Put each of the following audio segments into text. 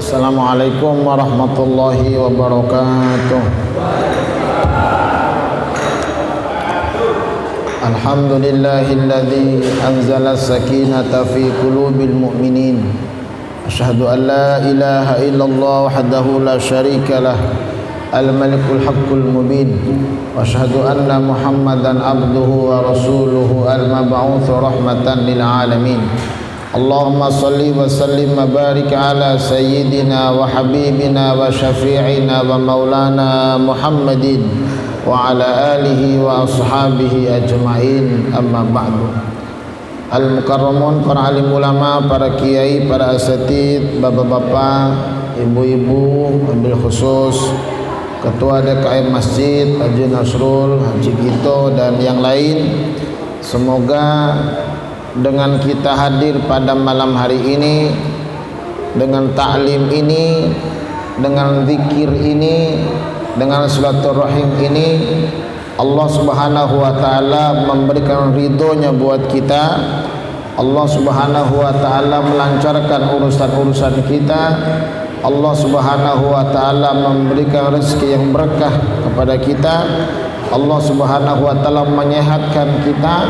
Assalamualaikum warahmatullahi wabarakatuh. Alhamdulillahilladzi anzala as-sakinata fi qulubil mu'minin. Asyhadu an la ilaha illallah wahdahu la syarika lah, al-malikul haqqul mubin. Wa asyhadu anna Muhammadan abduhu wa rasuluhu al-mab'utsu rahmatan lil alamin. Allahumma salli wa sallim wa barik ala sayyidina wa habibina wa syafi'ina wa maulana Muhammadin wa ala alihi wa ashabihi ajma'in, amma ba'du. Al-mukarramun, para alim ulama, para kiai, para asatid, bapak-bapak, ibu-ibu, wabil khusus Ketua DKM Masjid Haji Nasrul, Haji Gito, dan yang lain. Semoga dengan kita hadir pada malam hari ini, dengan ta'lim ini, dengan zikir ini, dengan silaturahim ini, Allah Subhanahu wa taala memberikan ridhonya buat kita. Allah Subhanahu wa taala melancarkan urusan-urusan kita. Allah Subhanahu wa taala memberikan rezeki yang berkah kepada kita. Allah Subhanahu wa taala menyehatkan kita.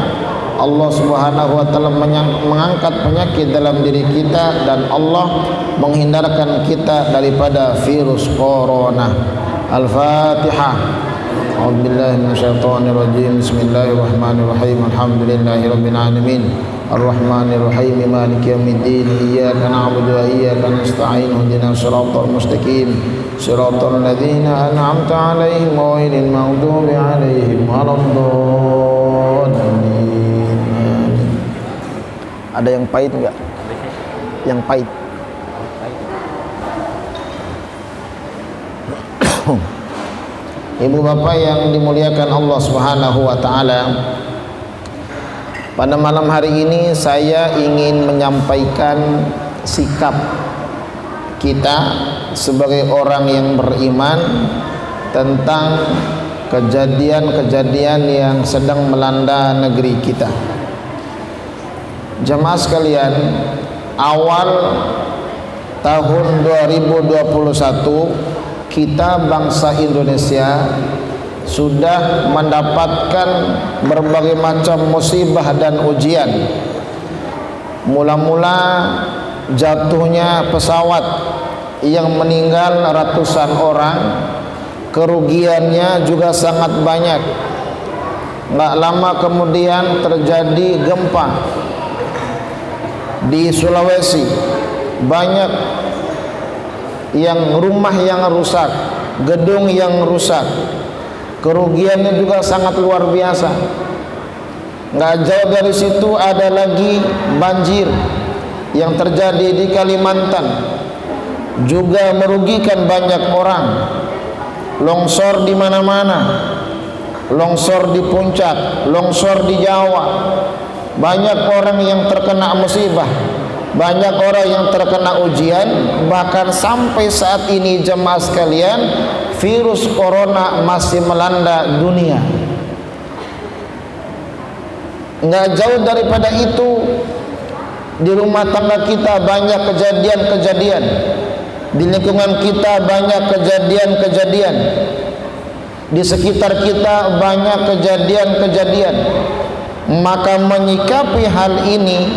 Allah Subhanahu wa taala mengangkat penyakit dalam diri kita, dan Allah menghindarkan kita daripada virus corona. Al-Fatihah. A'udzubillahi minasyaitonir rajim. Bismillahirrahmanirrahim. Alhamdulillahirabbil alamin. Ar-Rahmanir-Rahim. Maliki yaumiddin. Iyyaka na'budu wa iyyaka nasta'in. Ihdinas shiratal mustaqim. Shiratal ladzina an'amta 'alaihim ghairil maghdubi 'alaihim waladdallin. Ada yang pahit enggak? Yang pahit. Ibu bapak yang dimuliakan Allah Subhanahu wa taala, pada malam hari ini saya ingin menyampaikan sikap kita sebagai orang yang beriman tentang kejadian-kejadian yang sedang melanda negeri kita. Jemaah sekalian, awal tahun 2021 kita bangsa Indonesia sudah mendapatkan berbagai macam musibah dan ujian. Mula-mula jatuhnya pesawat yang meninggal ratusan orang, kerugiannya juga sangat banyak. Nggak lama kemudian terjadi gempa di Sulawesi, banyak yang rumah yang rusak, gedung yang rusak, kerugiannya juga sangat luar biasa. Nggak jauh dari situ ada lagi banjir yang terjadi di Kalimantan, juga merugikan banyak orang. Longsor di mana-mana, longsor di puncak, longsor di Jawa, banyak orang yang terkena musibah, banyak orang yang terkena ujian. Bahkan sampai saat ini jemaah sekalian, virus corona masih melanda dunia. Nggak jauh daripada itu, di rumah tangga kita banyak kejadian-kejadian, di lingkungan kita banyak kejadian-kejadian, di sekitar kita banyak kejadian-kejadian. Maka menyikapi hal ini,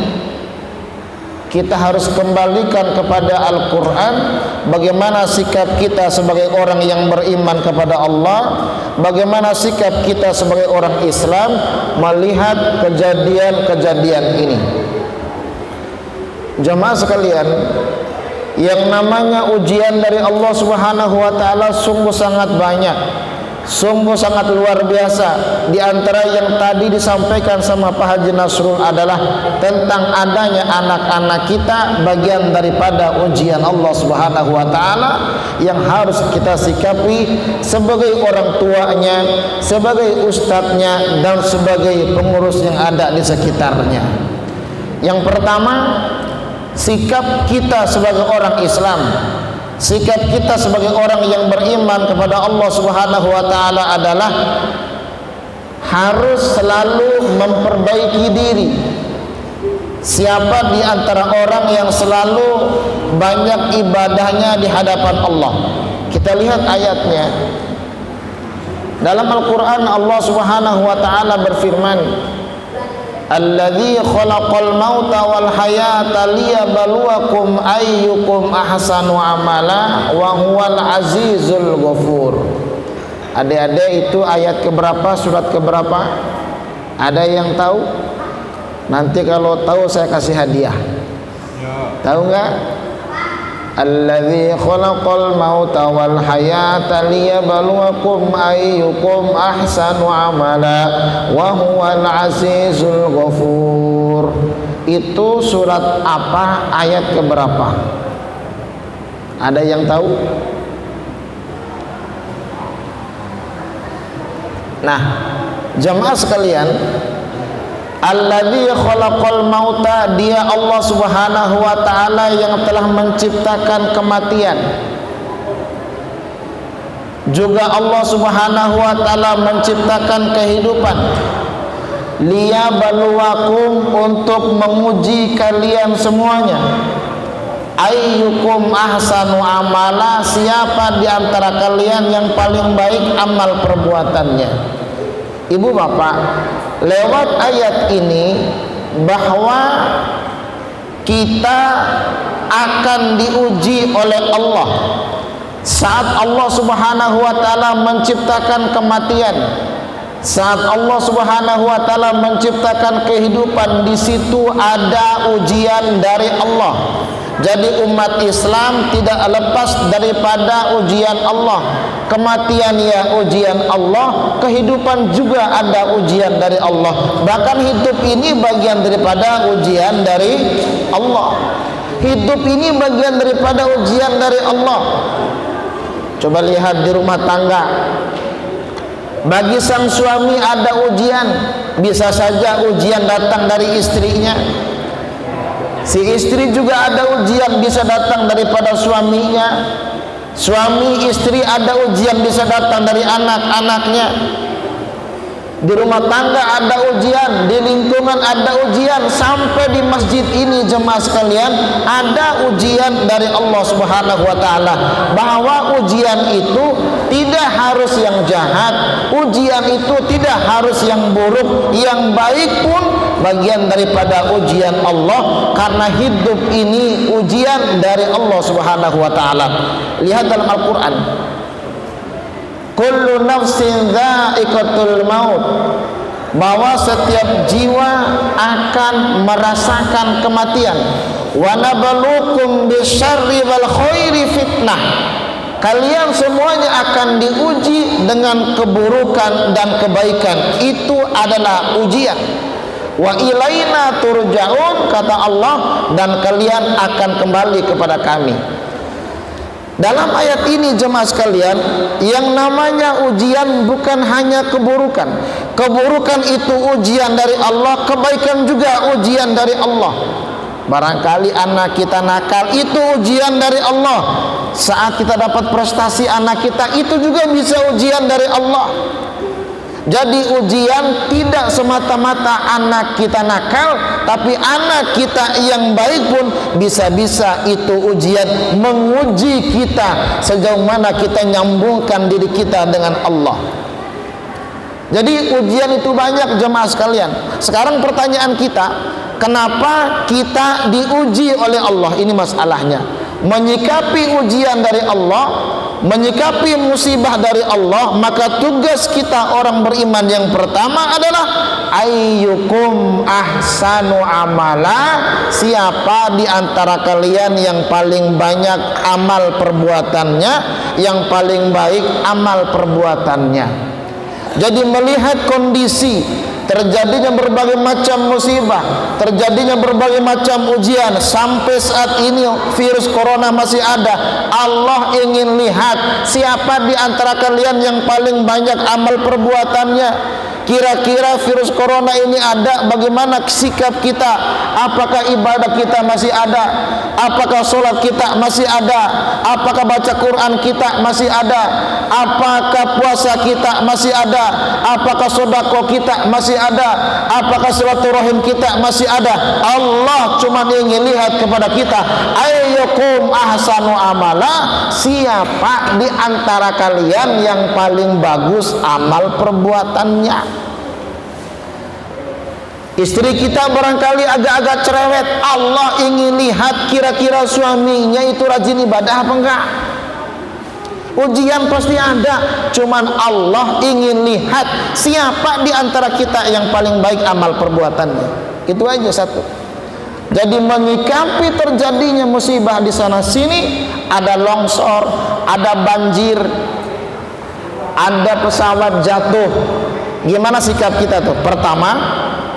kita harus kembalikan kepada Al-Quran. Bagaimana sikap kita sebagai orang yang beriman kepada Allah, bagaimana sikap kita sebagai orang Islam melihat kejadian-kejadian ini. Jemaah sekalian, yang namanya ujian dari Allah Subhanahu wa taala sungguh sangat banyak, sungguh sangat luar biasa. Di antara yang tadi disampaikan sama Pak Haji Nasrul adalah tentang adanya anak-anak kita bagian daripada ujian Allah Subhanahu wa taala yang harus kita sikapi sebagai orang tuanya, sebagai ustadznya, dan sebagai pengurus yang ada di sekitarnya. Yang pertama, sikap kita sebagai orang Islam, sikap kita sebagai orang yang beriman kepada Allah Subhanahu wa taala adalah harus selalu memperbaiki diri. Siapa di antara orang yang selalu banyak ibadahnya di hadapan Allah. Kita lihat ayatnya. Dalam Al-Quran Allah Subhanahu wa ta'ala berfirman, Alladzi khalaqal mauta wal hayata liyabluwakum ayyukum ahsanu amala wa huwal azizul ghafur. Adik-adik, itu ayat keberapa, surat keberapa? Ada yang tahu? Nanti kalau tahu saya kasih hadiah. Tahu nggak? Alladzi khalaqal mauta wal hayata liyabluwakum ayyukum ahsanu amala wa huwal azizul ghafur. Itu surat apa, ayat keberapa? Ada yang tahu? Nah, jamaah sekalian, Alladzi khalaqal mauta, dia Allah Subhanahu wa ta'ala yang telah menciptakan kematian. Juga Allah Subhanahu wa ta'ala menciptakan kehidupan. Liyabluwakum, untuk menguji kalian semuanya. Ayyukum ahsanu amala, siapa di antara kalian yang paling baik amal perbuatannya. Ibu bapak, lewat ayat ini bahwa kita akan diuji oleh Allah saat Allah Subhanahu wa ta'ala menciptakan kematian, saat Allah Subhanahu wa ta'ala menciptakan kehidupan. Di situ ada ujian dari Allah. Jadi umat Islam tidak lepas daripada ujian Allah. Kematian ya ujian Allah, kehidupan juga ada ujian dari Allah. Bahkan hidup ini bagian daripada ujian dari Allah. Hidup ini bagian daripada ujian dari Allah. Coba lihat di rumah tangga. Bagi sang suami ada ujian, bisa saja ujian datang dari istrinya. Si istri juga ada ujian, bisa datang daripada suaminya. Suami istri ada ujian, bisa datang dari anak-anaknya. Di rumah tangga ada ujian, di lingkungan ada ujian, sampai di masjid ini jemaah sekalian ada ujian dari Allah Subhanahu wa ta'ala. Bahwa ujian itu tidak harus yang jahat, ujian itu tidak harus yang buruk, yang baik pun bagian daripada ujian Allah. Karena hidup ini ujian dari Allah Subhanahu wa ta'ala. Lihat dalam Al-Quran, kullu nafsin dha'iqatul maut, bahwa setiap jiwa akan merasakan kematian. Wa nabluukum bisyarri wal khairi fitnah, kalian semuanya akan diuji dengan keburukan dan kebaikan. Itu adalah ujian. Wa ilaina turja'un, kata Allah, dan kalian akan kembali kepada kami. Dalam ayat ini jemaah sekalian, yang namanya ujian bukan hanya keburukan. Keburukan itu ujian dari Allah, kebaikan juga ujian dari Allah. Barangkali anak kita nakal, itu ujian dari Allah. Saat kita dapat prestasi anak kita, itu juga bisa ujian dari Allah. Jadi ujian tidak semata-mata anak kita nakal, tapi anak kita yang baik pun bisa-bisa itu ujian, menguji kita sejauh mana kita nyambungkan diri kita dengan Allah. Jadi ujian itu banyak jemaah sekalian. Sekarang pertanyaan kita, kenapa kita diuji oleh Allah? Ini masalahnya. Menyikapi ujian dari Allah, menyikapi musibah dari Allah, maka tugas kita orang beriman yang pertama adalah ayyukum ahsanu amala, siapa di antara kalian yang paling banyak amal perbuatannya, yang paling baik amal perbuatannya. Jadi melihat kondisi terjadinya berbagai macam musibah, terjadinya berbagai macam ujian, sampai saat ini virus corona masih ada. Allah ingin lihat siapa di antara kalian yang paling banyak amal perbuatannya. Kira-kira virus corona ini ada, bagaimana sikap kita? Apakah ibadah kita masih ada? Apakah sholat kita masih ada? Apakah baca Quran kita masih ada? Apakah puasa kita masih ada? Apakah sedekah kita masih ada? Apakah silaturahim kita masih ada? Allah cuma ingin lihat kepada kita, ayyukum ahsanu amala, siapa di antara kalian yang paling bagus amal perbuatannya. Istri kita barangkali agak-agak cerewet, Allah ingin lihat kira-kira suaminya itu rajin ibadah apa enggak. Ujian pasti ada, cuman Allah ingin lihat siapa di antara kita yang paling baik amal perbuatannya. Itu aja satu. Jadi menyikapi terjadinya musibah di sana sini, ada longsor, ada banjir, ada pesawat jatuh. Gimana sikap kita tuh? Pertama,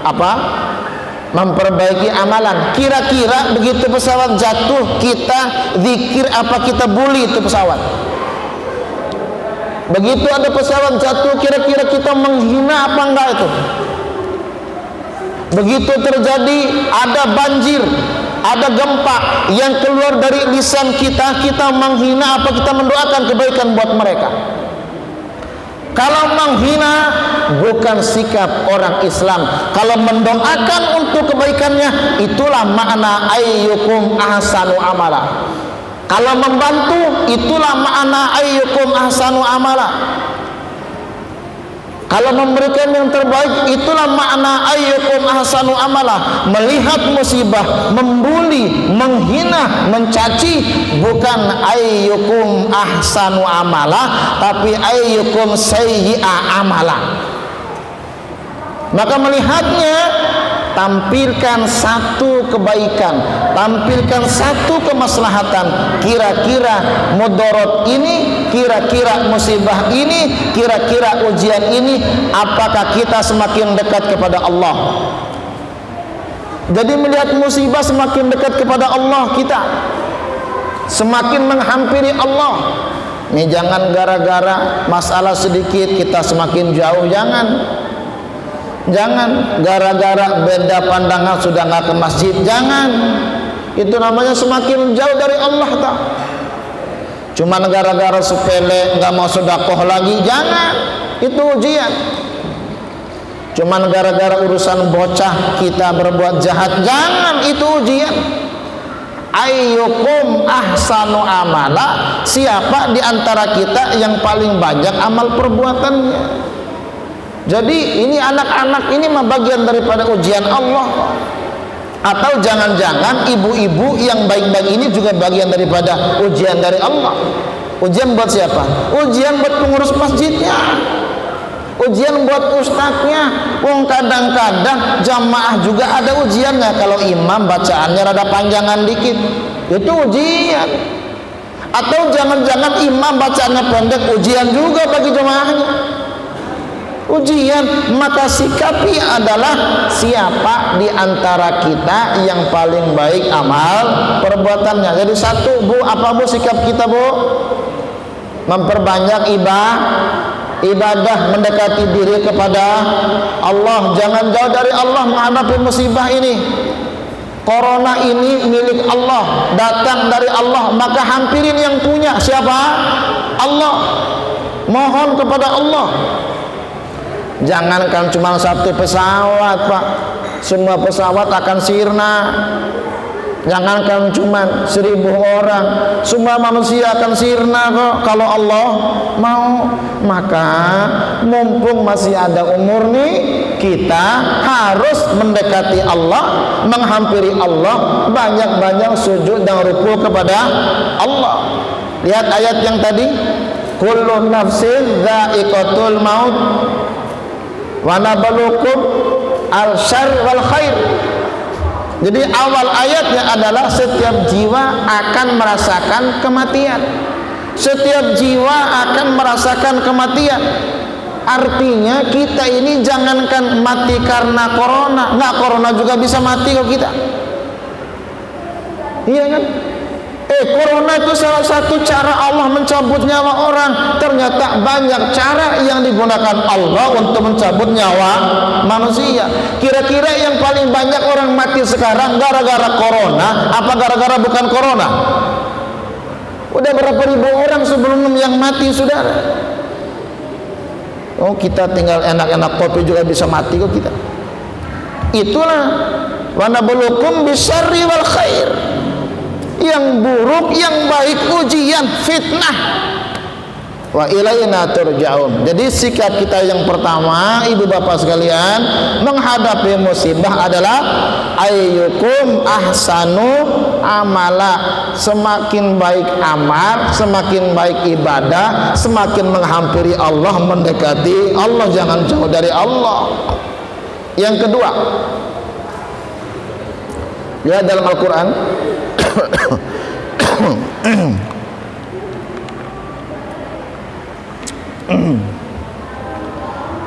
apa? Memperbaiki amalan. Kira-kira begitu pesawat jatuh, kita zikir apa kita bully itu pesawat? Begitu ada pesawat jatuh, kira-kira kita menghina apa enggak itu? Begitu terjadi ada banjir, ada gempa yang keluar dari lisan kita, kita menghina apa kita mendoakan kebaikan buat mereka? Kalau menghina bukan sikap orang Islam. Kalau mendoakan untuk kebaikannya, itulah makna ayyukum ahsanu amala. Kalau membantu, itulah makna ayyukum ahsanu amala. Kalau memberikan yang terbaik, itulah makna ayyukum ahsanu amala. Melihat musibah, membuli, menghina, mencaci, bukan ayyukum ahsanu amala, tapi ayyukum sayyi'a amala. Maka melihatnya, tampilkan satu kebaikan, tampilkan satu kemaslahatan. Kira-kira mudarat ini, kira-kira musibah ini, kira-kira ujian ini, apakah kita semakin dekat kepada Allah? Jadi melihat musibah semakin dekat kepada Allah, kita semakin menghampiri Allah. Ini jangan gara-gara masalah sedikit kita semakin jauh, jangan. Jangan gara-gara beda pandangan sudah nggak ke masjid, jangan. Itu namanya semakin jauh dari Allah tak. Cuman gara-gara sepele nggak mau sedekah lagi, jangan. Itu ujian. Cuman gara-gara urusan bocah kita berbuat jahat, jangan. Itu ujian. Ayyukum ahsanu amala, siapa di antara kita yang paling banyak amal perbuatannya. Jadi ini anak-anak ini mah bagian daripada ujian Allah. Atau jangan-jangan ibu-ibu yang baik-baik ini juga bagian daripada ujian dari Allah. Ujian buat siapa? Ujian buat pengurus masjidnya, ujian buat ustadznya. Wong kadang-kadang jamaah juga ada ujiannya. Kalau imam bacaannya rada panjangan dikit, itu ujian. Atau jangan-jangan imam bacaannya pendek, ujian juga bagi jamaahnya. Ujian, maka sikapi adalah siapa di antara kita yang paling baik amal perbuatannya. Jadi satu, Bu, apa Bu sikap kita, Bu? Memperbanyak ibadah, mendekati diri kepada Allah. Jangan jauh dari Allah menghadapi musibah ini. Corona ini milik Allah, datang dari Allah, maka hampirin yang punya. Siapa? Allah. Mohon kepada Allah. Jangankan cuma satu pesawat, Pak, semua pesawat akan sirna. Jangankan cuma 1000 orang, semua manusia akan sirna kok kalau Allah mau. Maka mumpung masih ada umur nih, kita harus mendekati Allah, menghampiri Allah, banyak-banyak sujud dan ruku kepada Allah. Lihat ayat yang tadi, kullu nafsin dha'iqatul maut wa nabluukum al-syarr wal khair. Jadi awal ayatnya adalah setiap jiwa akan merasakan kematian. Setiap jiwa akan merasakan kematian. Artinya kita ini jangankan mati karena corona, corona juga bisa mati kok kita. Iya kan? Corona itu salah satu cara Allah mencabut nyawa orang. Ternyata banyak cara yang digunakan Allah untuk mencabut nyawa manusia. Kira-kira yang paling banyak orang mati sekarang gara-gara corona apa gara-gara bukan corona? Udah berapa ribu orang sebelum yang mati, saudara. Oh, kita tinggal enak-enak kopi juga bisa mati kok kita. Itulah wa nabluukum bisyarri wal khair. Yang buruk, yang baik, ujian, fitnah. Wa ilaina turja'un. Jadi sikap kita yang pertama, ibu bapak sekalian, menghadapi musibah adalah ayyukum ahsanu amala. Semakin baik amal, semakin baik ibadah, semakin menghampiri Allah, mendekati Allah, jangan jauh dari Allah. Yang kedua, ya dalam Al-Quran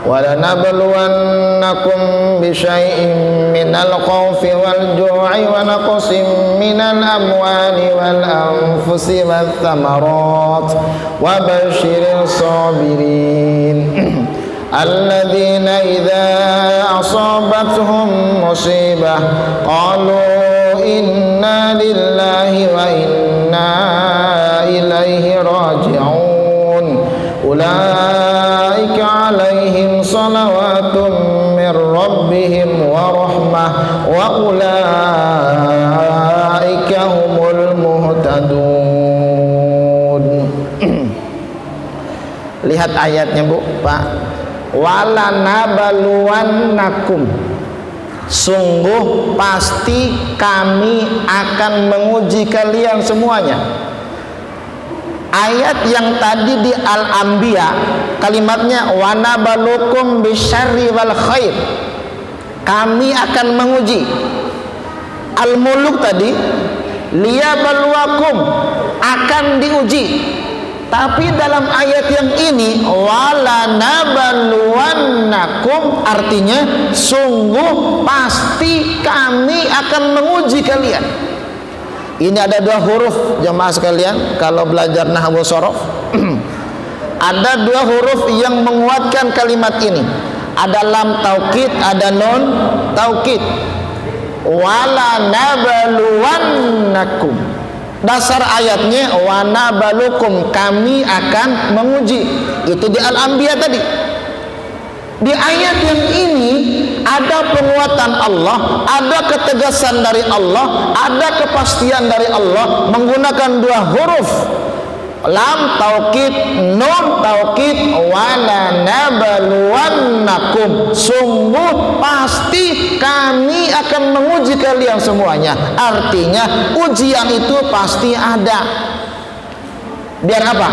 walanabluwannakum bisyai'in minal khawfi wal ju'i wa naqsin minal amwali wal anfusi wath thamarat wa basyiril sabirin alladzina idza asabatuhum musibah qalu inna lillahi wa inna ilaihi raji'un ulaika alaihim salawatun min rabbihim wa rahmah wa ulaika humul muhtadun. Lihat ayatnya, Bu, Pak. Walanabaluwannakum, sungguh pasti kami akan menguji kalian semuanya. Ayat yang tadi di Al-Anbiya kalimatnya wanabalukum bisyarri wal khair, kami akan menguji. Al-Muluk tadi liyabluwakum, akan diuji. Tapi dalam ayat yang ini walanabluwannakum artinya sungguh pasti kami akan menguji kalian. Ini ada dua huruf, jemaah sekalian, kalau belajar nahwu shorof ada dua huruf yang menguatkan kalimat ini. Ada lam taukid, ada nun taukid. Walanabluwannakum, dasar ayatnya wanabalukum, kami akan menguji. Itu di Al-Anbiya tadi. Di ayat yang ini ada penguatan Allah, ada ketegasan dari Allah, ada kepastian dari Allah menggunakan dua huruf, lam taukid, nun taukid, walanabluwannakum, sungguh pasti kami akan menguji kalian semuanya. Artinya ujian itu pasti ada. Biar apa?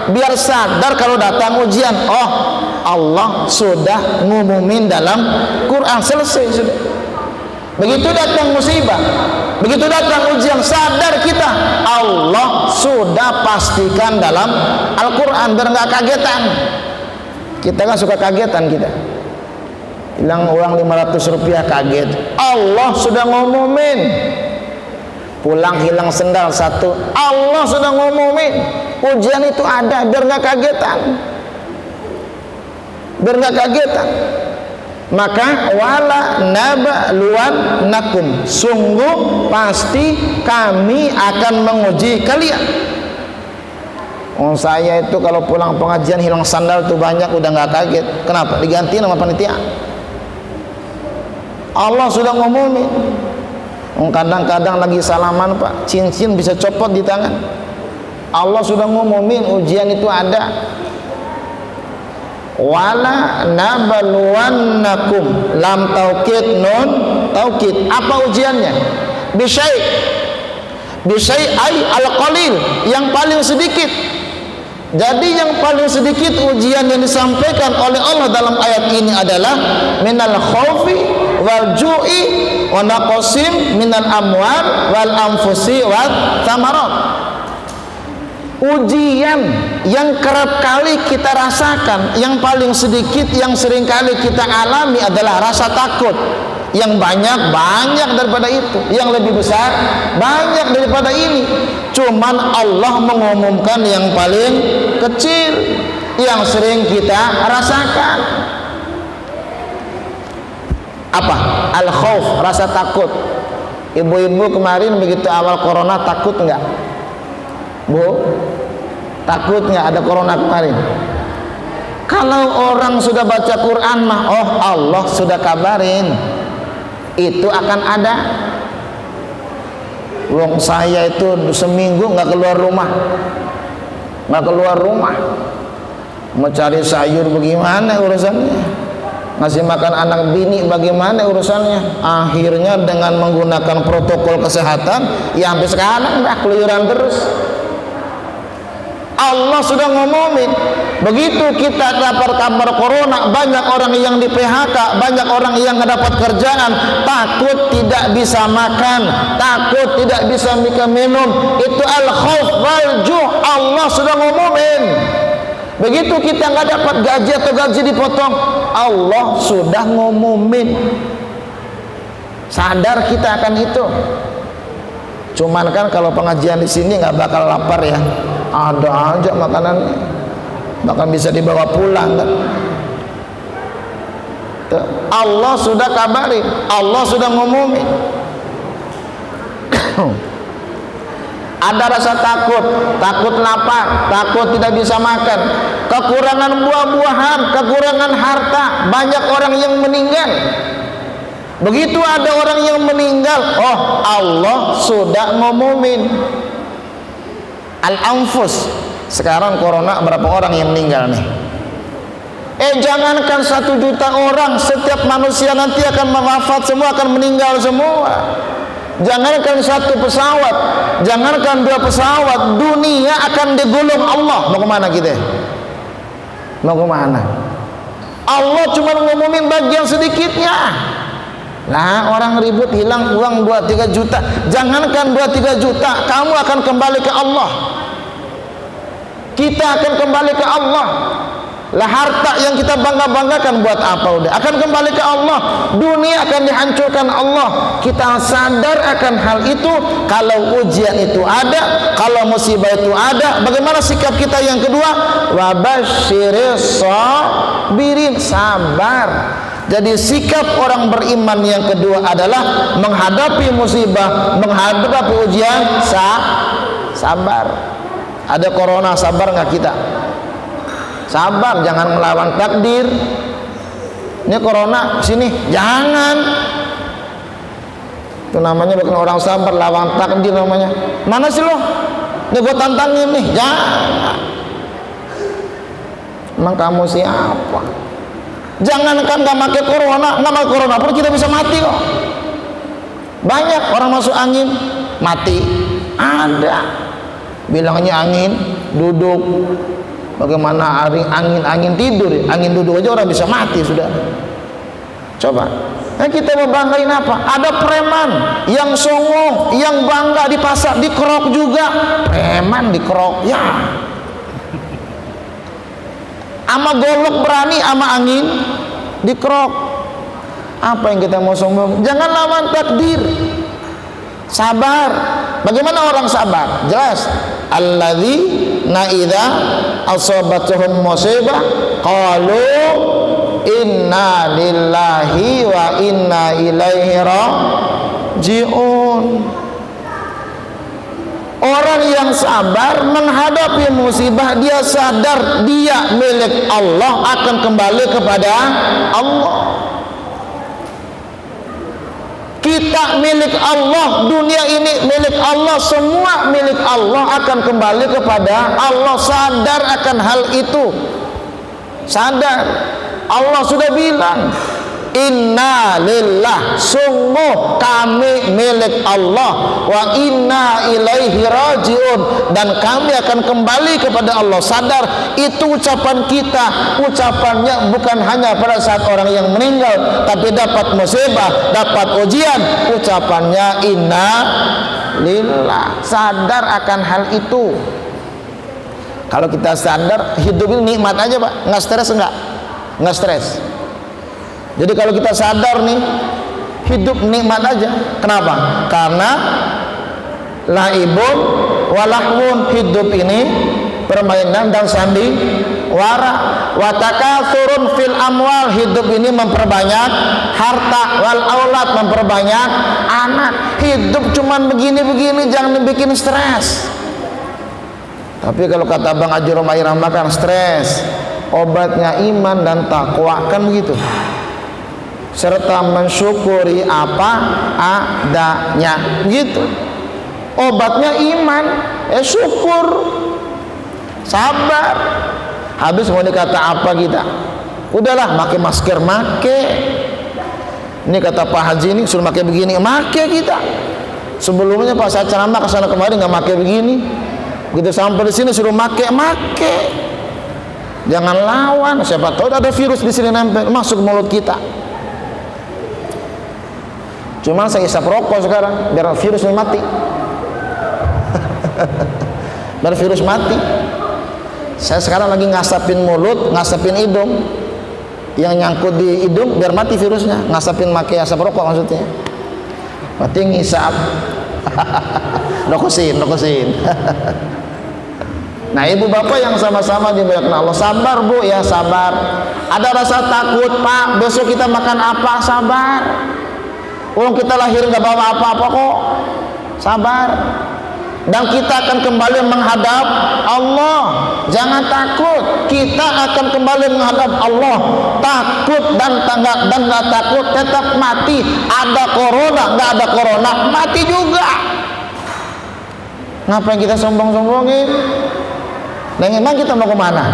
Biar sadar kalau datang ujian, oh Allah sudah ngumumin dalam Quran, selesai sudah. Begitu datang musibah, begitu datang ujian, sadar kita Allah sudah pastikan dalam Al-Quran, biar nggak kagetan. Kita kan suka kagetan, kita hilang uang 500 rupiah kaget, Allah sudah ngumumin. Pulang hilang sendal satu, Allah sudah ngumumin. Ujian itu ada, biar nggak kagetan, biar nggak kagetan. Maka wala nabluwannakum, sungguh pasti kami akan menguji kalian. Oh, saya itu kalau pulang pengajian hilang sandal tuh banyak, udah nggak kaget. Kenapa? Diganti sama panitia. Allah sudah ngumumin. Kadang-kadang lagi salaman, Pak, cincin bisa copot di tangan. Allah sudah ngumumin ujian itu ada. Wala nabluwannakum, lam taukid, nun taukid. Apa ujiannya? Bisyai, bisyai ay al-qalil, yang paling sedikit. Jadi yang paling sedikit ujian yang disampaikan oleh Allah dalam ayat ini adalah minal khawfi wal ju'i wa naqsim minal amwal wal anfusi wat thamarat. Ujian yang kerap kali kita rasakan, yang paling sedikit, yang sering kali kita alami adalah rasa takut. Yang banyak daripada itu, yang lebih besar banyak daripada ini. Cuman Allah mengumumkan yang paling kecil, yang sering kita rasakan. Apa? Al-khauf, rasa takut. Ibu-ibu kemarin begitu awal corona takut nggak? Bu, takut nggak ada corona kemarin? Kalau orang sudah baca Quran mah, oh Allah sudah kabarin itu akan ada. Wong saya itu seminggu nggak keluar rumah, mau cari sayur bagaimana urusannya, ngasih makan anak bini bagaimana urusannya. Akhirnya dengan menggunakan protokol kesehatan, ya sampai sekarang udah keluyuran terus. Allah sudah ngomongin, begitu kita dapat kabar corona, banyak orang yang di PHK, banyak orang yang nggak dapat kerjaan, takut tidak bisa makan, takut tidak bisa minum, itu al-khauf wal ju'. Allah sudah ngomongin. Begitu kita nggak dapat gaji atau gaji dipotong, Allah sudah ngomongin. Sadar kita akan itu. Cuman kan kalau pengajian di sini nggak bakal lapar ya, ada aja makanannya, bahkan bisa dibawa pulang kan. Allah sudah kabarin, Allah sudah ngomongin. Ada rasa takut, takut lapar, takut tidak bisa makan, kekurangan buah-buahan, kekurangan harta, banyak orang yang meninggal. Begitu ada orang yang meninggal, oh Allah sudah ngomongin. Al-anfus, sekarang corona berapa orang yang meninggal nih? Jangankan 1 juta orang, setiap manusia nanti akan wafat semua, akan meninggal semua. Jangankan 1 pesawat, jangankan 2 pesawat, dunia akan digulung Allah. Mau kemana kita? Mau kemana? Allah cuma ngomongin bagian sedikitnya. Nah, orang ribut hilang uang 2-3 juta. Jangankan 2-3 juta, kamu akan kembali ke Allah. Kita akan kembali ke Allah. Lah harta yang kita bangga-banggakan buat apa udah? Akan kembali ke Allah. Dunia akan dihancurkan Allah. Kita sadar akan hal itu. Kalau ujian itu ada, kalau musibah itu ada, bagaimana sikap kita yang kedua? Wabasyiris sabirin, sabar. Jadi sikap orang beriman yang kedua adalah menghadapi musibah, menghadapi ujian, sabar. Ada corona, sabar nggak kita? Sabar, jangan melawan takdir. Ini corona sini, jangan. Itu namanya bukan orang sabar, lawan takdir namanya. Mana sih lo? Ini gue tantangin nih, jangan. Emang kamu siapa? Jangankan nggak pakai corona, nggak pakai corona pun kita bisa mati kok. Banyak orang masuk angin mati, ada. Bilangnya angin duduk, bagaimana angin tidur, angin duduk aja orang bisa mati sudah. Coba, nah kita mau banggain apa? Ada preman yang songong, yang bangga di pasar dikerok juga, preman dikerok ya. Ama golok berani, ama angin dikerok. Apa yang kita mau sombong? Jangan lawan takdir. Sabar. Bagaimana orang sabar? Jelas. Alladzina idza asabatuhum musibah qalu inna lillahi wa inna ilaihi raji'un. Orang yang sabar menghadapi musibah, dia sadar dia milik Allah, akan kembali kepada Allah. Kita milik Allah, dunia ini milik Allah, semua milik Allah, akan kembali kepada Allah. Sadar akan hal itu. Sadar. Allah sudah bilang, inna lillah, sungguh kami milik Allah, wa inna ilaihi rajiun, dan kami akan kembali kepada Allah. Sadar, itu ucapan kita. Ucapannya bukan hanya pada saat orang yang meninggal, tapi dapat musibah, dapat ujian, ucapannya inna lillah. Sadar akan hal itu. Kalau kita sadar, hidup ini nikmat aja Pak, nggak stres, nggak stres. Jadi kalau kita sadar nih, hidup nikmat aja. Kenapa? Karena laibun walahwun, hidup ini permainan dan sandiwara. Wa takatsurun fil amwal, hidup ini memperbanyak harta, wal aulad, memperbanyak anak. Hidup cuman begini-begini, jangan dibikin stres. Tapi kalau kata Bang Haji Romai Rahmah kan stres obatnya iman dan takwa, kan begitu, serta mensyukuri apa adanya, gitu. Obatnya iman, syukur, sabar. Habis mau dikata apa kita? Udahlah, pakai masker, make. Ini kata Pak Haji ini suruh pakai begini, make kita. Sebelumnya pas saya ceramah kesana kemarin nggak pakai begini. Begitu sampai di sini suruh make. Jangan lawan, siapa tahu ada virus di sini nempel masuk mulut kita. Cuman saya isap rokok sekarang biar virusnya mati. Biar virus mati. Saya sekarang lagi ngasapin mulut, ngasapin hidung. Yang nyangkut di hidung biar mati virusnya. Ngasapin pakai asap rokok maksudnya. Berarti ngisap. Nokosin. Nah, ibu bapak yang sama-sama dimuliakan Allah, sabar bu, ya sabar. Ada rasa takut, Pak, besok kita makan apa? Sabar. Kita lahir nggak bawa apa-apa kok, sabar. Dan kita akan kembali menghadap Allah. Jangan takut, kita akan kembali menghadap Allah. Takut dan nggak takut tetap mati. Ada corona, nggak ada corona, mati juga. Ngapain kita sombong-sombongin? Dan memang kita mau kemana?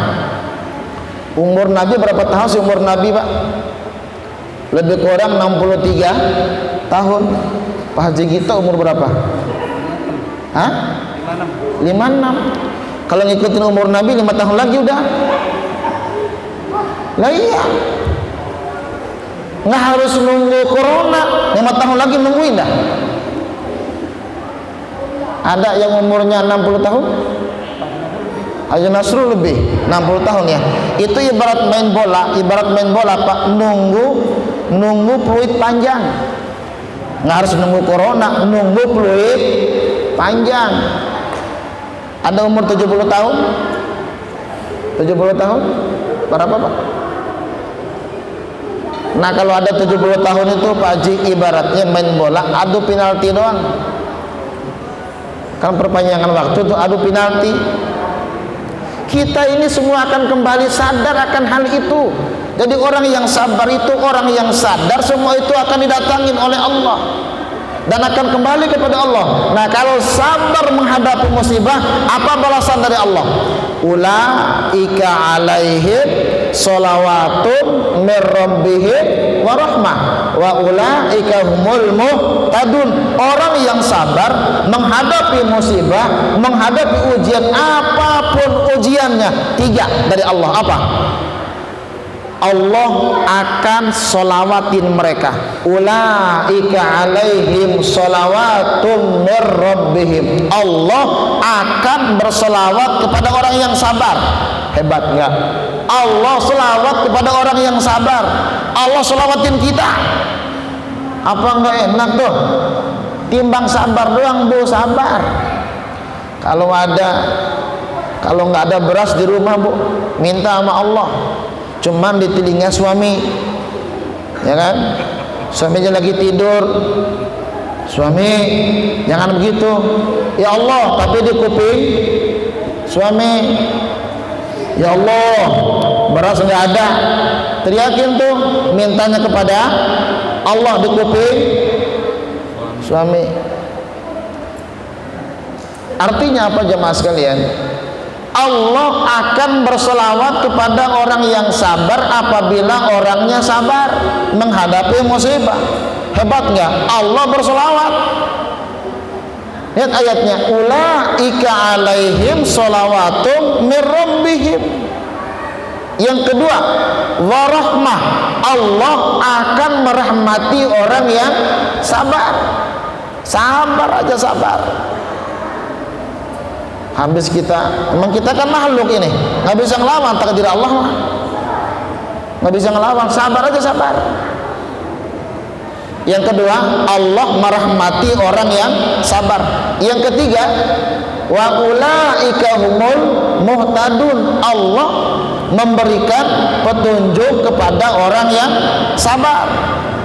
Umur Nabi berapa tahun sih umur Nabi, Pak? Lebih kurang 63 tahun. Pak Haji kita umur berapa? Hah? 56. Kalau ngikutin umur Nabi 5 tahun lagi udah. Lah iya. Nggak harus nunggu corona, 5 tahun lagi nungguin dah. Ada yang umurnya 60 tahun? Haji Nasrul lebih 60 tahun ya. Itu ibarat main bola Pak, nunggu peluit panjang. Nggak harus nunggu corona, nunggu peluit panjang. Ada umur 70 tahun? 70 tahun? Berapa Pak? Nah, kalau ada 70 tahun itu Pak Haji ibaratnya main bola adu penalti doang. Kan perpanjangan waktu itu adu penalti. Kita ini semua akan kembali sadar akan hal itu. Jadi orang yang sabar itu, orang yang sadar, semua itu akan didatangin oleh Allah dan akan kembali kepada Allah. Nah, kalau sabar menghadapi musibah, apa balasan dari Allah? Ulaika alaihim sholawatun mir rabbihim wa rahmah wa ulaika humul muhtadun. Orang yang sabar menghadapi musibah, menghadapi ujian apapun ujiannya, 3 dari Allah. Apa? Allah akan sholawatin mereka. Ulaika alaihim sholawatum mir rabbihim. Allah akan bersolawat kepada orang yang sabar. Hebat nggak? Allah selawat kepada orang yang sabar. Allah solawatin kita. Apa nggak enak tuh? Timbang sabar doang bu, sabar. Kalau nggak ada beras di rumah bu, minta sama Allah. Cuman di telinga suami, ya kan? Suaminya lagi tidur, suami jangan begitu, ya Allah. Tapi di kuping suami, ya Allah, beras nggak ada. Teriakin tuh, mintanya kepada Allah di kuping suami. Artinya apa jemaah sekalian? Allah akan berselawat kepada orang yang sabar apabila orangnya sabar menghadapi musibah. Hebat nggak? Allah berselawat. Lihat ayatnya, ulaika alaihim sholawatum mir rabbihim. Yang kedua, warahmah, Allah akan merahmati orang yang sabar. Sabar aja, sabar. Habis emang kita kan makhluk ini, nggak bisa ngelawan takdir Allah mah, nggak bisa ngelawan. Sabar aja, sabar. Yang kedua, Allah merahmati orang yang sabar. Yang ketiga, wa ulaika humul muhtadun. Allah memberikan petunjuk kepada orang yang sabar.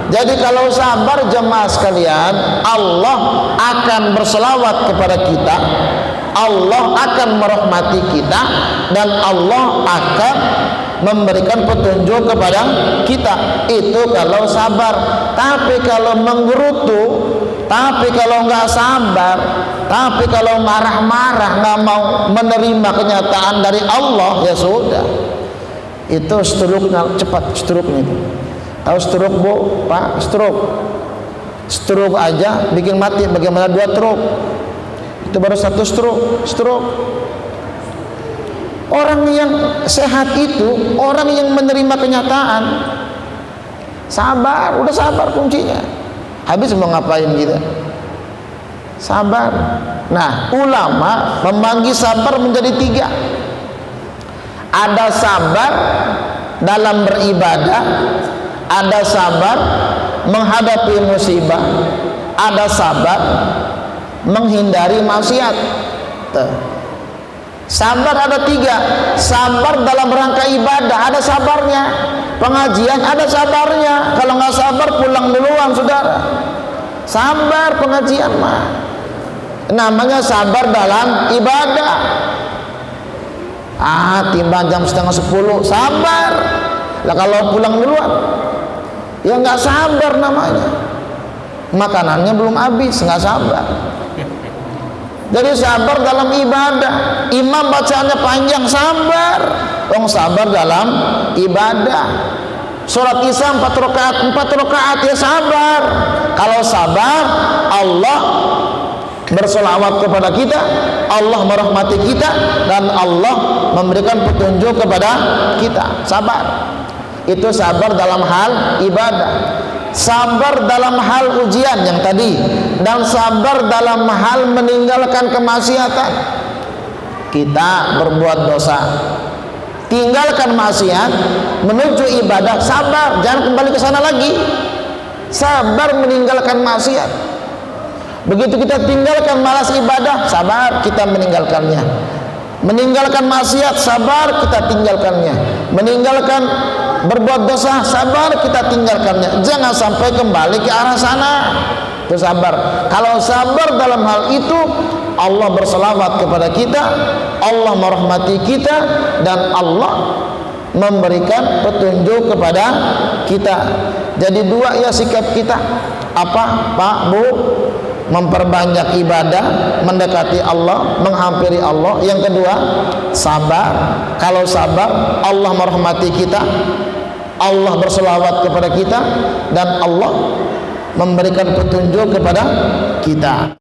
Jadi kalau sabar jemaah sekalian, Allah akan berselawat kepada kita, Allah akan merahmati kita, dan Allah akan memberikan petunjuk kepada kita. Itu kalau sabar. Tapi kalau menggerutu, tapi kalau nggak sabar, tapi kalau marah-marah, nggak mau menerima kenyataan dari Allah, ya sudah, itu struknya cepat. Struknya itu tahu struk bu, pak? Struk aja bikin mati, bagaimana 2 truk? Itu baru 1 struk. Orang yang sehat itu orang yang menerima kenyataan, sabar. Udah sabar kuncinya. Habis mau ngapain kita? Sabar. Nah, ulama membagi sabar menjadi 3. Ada sabar dalam beribadah, ada sabar menghadapi musibah, ada sabar menghindari maksiat. Sabar ada 3. Sabar dalam rangka ibadah, ada sabarnya. Pengajian ada sabarnya. Kalau nggak sabar pulang duluan, saudara. Sabar pengajian mah namanya sabar dalam ibadah. Timbang jam 9:30 sabar lah, kalau pulang duluan ya nggak sabar namanya. Makanannya belum habis, nggak sabar. Jadi sabar dalam ibadah. Imam bacaannya panjang, sabar. Sabar dalam ibadah. Surat Isya 4 rakaat ya sabar. Kalau sabar, Allah berselawat kepada kita, Allah merahmati kita, dan Allah memberikan petunjuk kepada kita. Sabar. Itu sabar dalam hal ibadah. Sabar dalam hal ujian yang tadi, dan sabar dalam hal meninggalkan kemaksiatan. Kita berbuat dosa, tinggalkan maksiat, menuju ibadah, sabar, jangan kembali ke sana lagi. Sabar meninggalkan maksiat. Begitu kita tinggalkan malas ibadah, sabar kita meninggalkannya. Meninggalkan maksiat, sabar kita tinggalkannya. Meninggalkan berbuat dosa, sabar kita tinggalkannya. Jangan sampai kembali ke arah sana. Itu sabar. Kalau sabar dalam hal itu, Allah berselawat kepada kita, Allah merahmati kita, dan Allah memberikan petunjuk kepada kita. Jadi 2 ya sikap kita. Apa Pak Bu? Memperbanyak ibadah, mendekati Allah, menghampiri Allah. Yang kedua, sabar. Kalau sabar, Allah merahmati kita, Allah berselawat kepada kita, dan Allah memberikan petunjuk kepada kita.